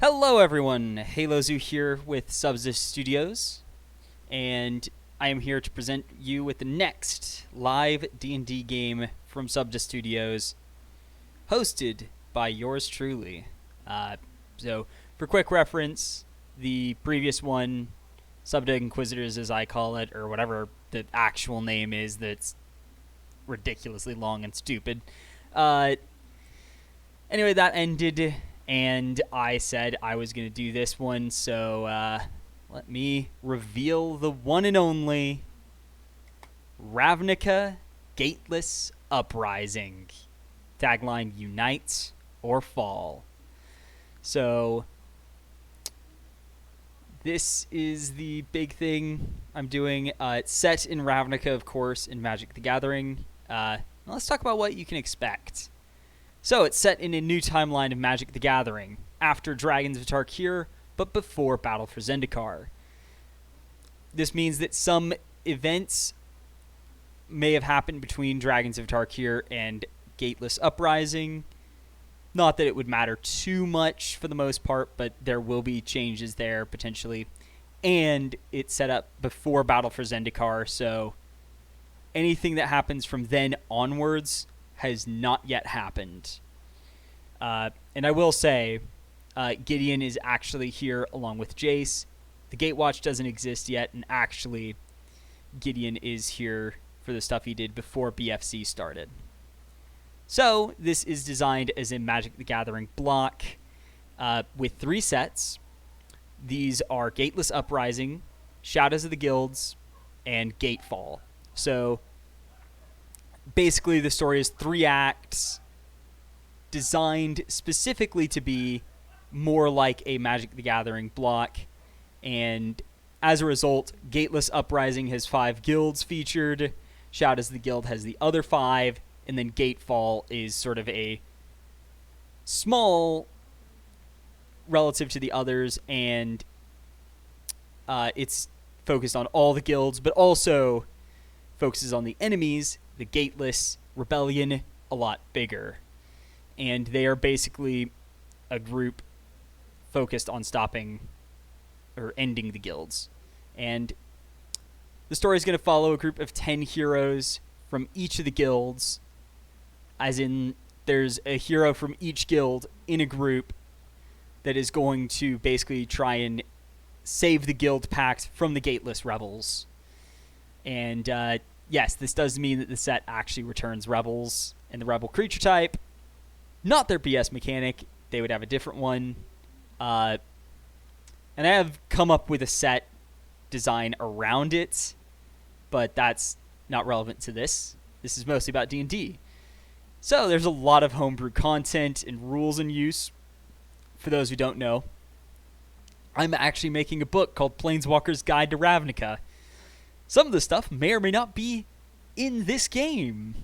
Hello everyone, HaloZoo here with Subsist Studios, and I am here to present you with the next live D&D game from Subsist Studios, hosted by yours truly. So, for quick reference, the previous one, Subdeck Inquisitors as I call it, or whatever the actual name is that's ridiculously long and stupid. Anyway, that ended, and I said I was going to do this one, so let me reveal the one and only Ravnica Gateless Uprising. Tagline, Unite or Fall. So, this is the big thing I'm doing. It's set in Ravnica, of course, in Magic the Gathering. Let's talk about what you can expect. So, it's set in a new timeline of Magic the Gathering, after Dragons of Tarkir, but before Battle for Zendikar. This means that some events may have happened between Dragons of Tarkir and Gateless Uprising. Not that it would matter too much for the most part, but there will be changes there potentially. And it's set up before Battle for Zendikar, so anything that happens from then onwards has not yet happened. And I will say, Gideon is actually here along with Jace. The Gatewatch doesn't exist yet, and actually, Gideon is here for the stuff he did before BFC started. So, this is designed as a Magic the Gathering block with 3 sets. These are Gateless Uprising, Shadows of the Guilds, and Gatefall. So, basically, the story is 3 acts designed specifically to be more like a Magic the Gathering block. And as a result, Gateless Uprising has 5 guilds featured, Shadows of the Guild has the other 5, and then Gatefall is sort of a small relative to the others, and it's focused on all the guilds, but also focuses on the enemies, the Gateless Rebellion, a lot bigger. And they are basically a group focused on stopping or ending the guilds. And the story is going to follow a group of 10 heroes from each of the guilds, as in there's a hero from each guild in a group that is going to basically try and save the guild pact from the Gateless rebels. And yes, this does mean that the set actually returns rebels and the rebel creature type. Not their BS mechanic. They would have a different one. And I have come up with a set design around it, but that's not relevant to this. This is mostly about D&D. So there's a lot of homebrew content and rules in use. For those who don't know, I'm actually making a book called Planeswalker's Guide to Ravnica. Some of the stuff may or may not be in this game.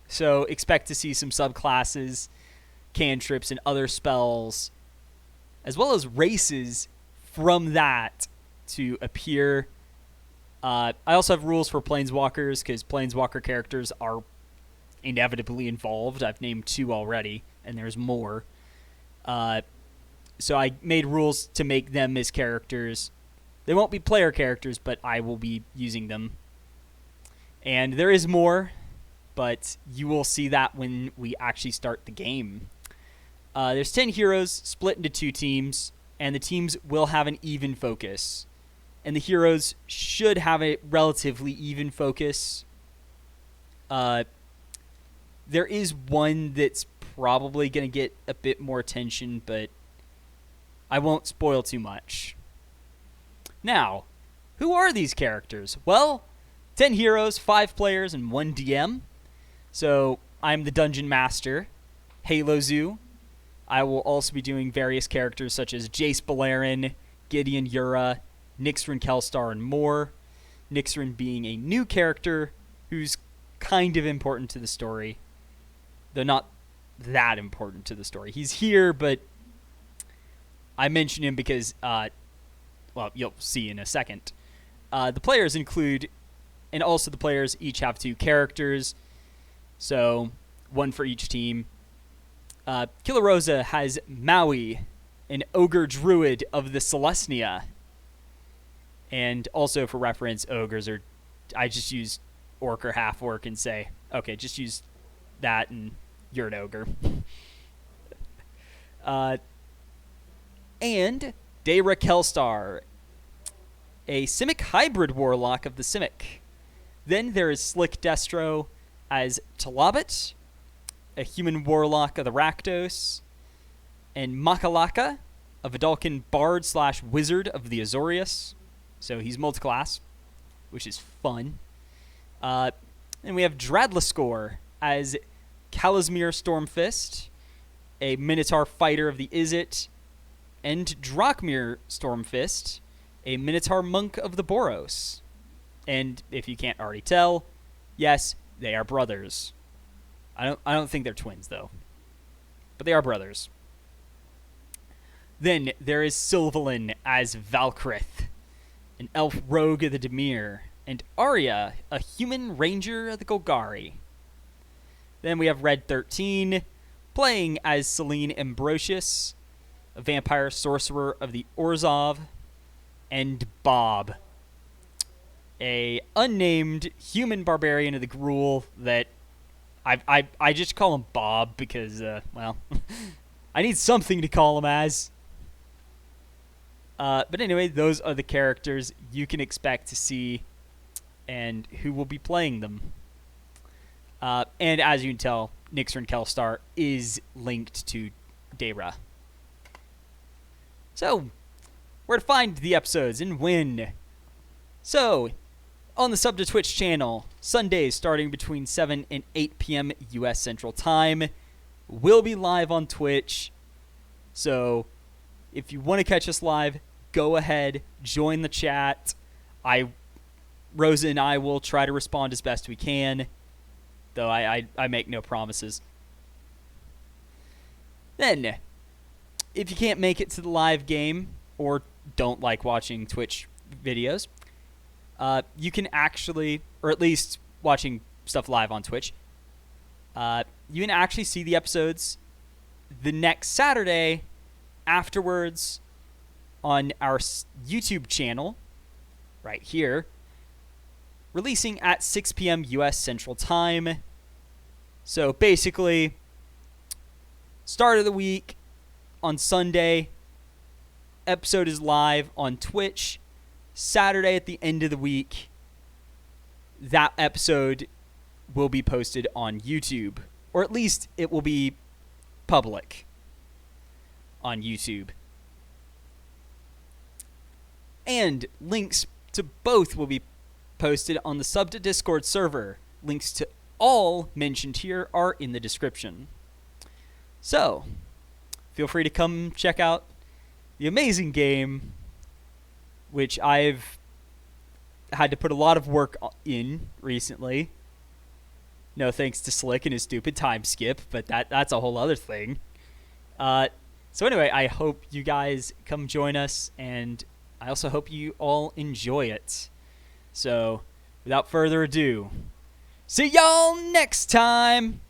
So expect to see some subclasses, cantrips, and other spells, as well as races from that to appear. I also have rules for Planeswalkers, because Planeswalker characters are inevitably involved. I've named 2 already, and there's more. So I made rules to make them as characters. They won't be player characters, but I will be using them. And there is more, but you will see that when we actually start the game. There's 10 heroes split into 2 teams, and the teams will have an even focus. And the heroes should have a relatively even focus. There is one that's probably going to get a bit more attention, but I won't spoil too much. Now, who are these characters? Well, 10 heroes, 5 players, and 1 DM. So, I'm the Dungeon Master, HaloZoo. I will also be doing various characters such as Jace Beleren, Gideon Yura, Nyxrin Kelstar, and more. Nyxrin being a new character who's kind of important to the story, though not that important to the story. He's here, but I mention him because, well, you'll see in a second. The players include, and also the players each have 2 characters, so 1 for each team. KillerRosa has Maui, an ogre druid of the Celestia. And also for reference, ogres are, I just use orc or half orc and say, okay, just use that and you're an ogre. And Daira Kelstar, a Simic hybrid warlock of the Simic. Then there is Slick Destro as Talabot, a human warlock of the Rakdos, and Makalaka, a Vidalcan bard / wizard of the Azorius. So he's multiclass, which is fun. And we have Drad-lescore as Kalazmir Stormfist, a Minotaur fighter of the Izzet, and Drakmir Stormfist, a Minotaur monk of the Boros. And if you can't already tell, yes, they are brothers. I don't think they're twins though, but they are brothers. Then there is Sylvalin as Valkrith, an elf rogue of the Dimir, and Arya, a human ranger of the Golgari. Then we have Red 13, playing as Selene Ambrosius, a vampire sorcerer of the Orzhov, and Bob, a unnamed human barbarian of the Gruul that I just call him Bob because, well, I need something to call him as. But anyway, those are the characters you can expect to see and who will be playing them. And as you can tell, Nixern Kelstar is linked to Daira. So, where to find the episodes and when? So, on the Sub to Twitch channel, Sundays starting between 7 and 8 p.m. U.S. Central Time. We'll be live on Twitch. So, if you want to catch us live, go ahead, join the chat. Rosa and I will try to respond as best we can, though I make no promises. Then, if you can't make it to the live game or don't like watching Twitch videos, you can actually, or at least watching stuff live on Twitch, you can actually see the episodes the next Saturday afterwards on our YouTube channel right here, releasing at 6 p.m. U.S. Central Time. So basically, start of the week on Sunday, episode is live on Twitch. Saturday at the end of the week, that episode will be posted on YouTube, or at least it will be public on YouTube. And links to both will be posted on the Sub to Discord server. Links to all mentioned here are in the description. So, feel free to come check out the amazing game, which I've had to put a lot of work in recently. No thanks to Slick and his stupid time skip, but that's a whole other thing. So anyway, I hope you guys come join us, and I also hope you all enjoy it. So, without further ado, see y'all next time!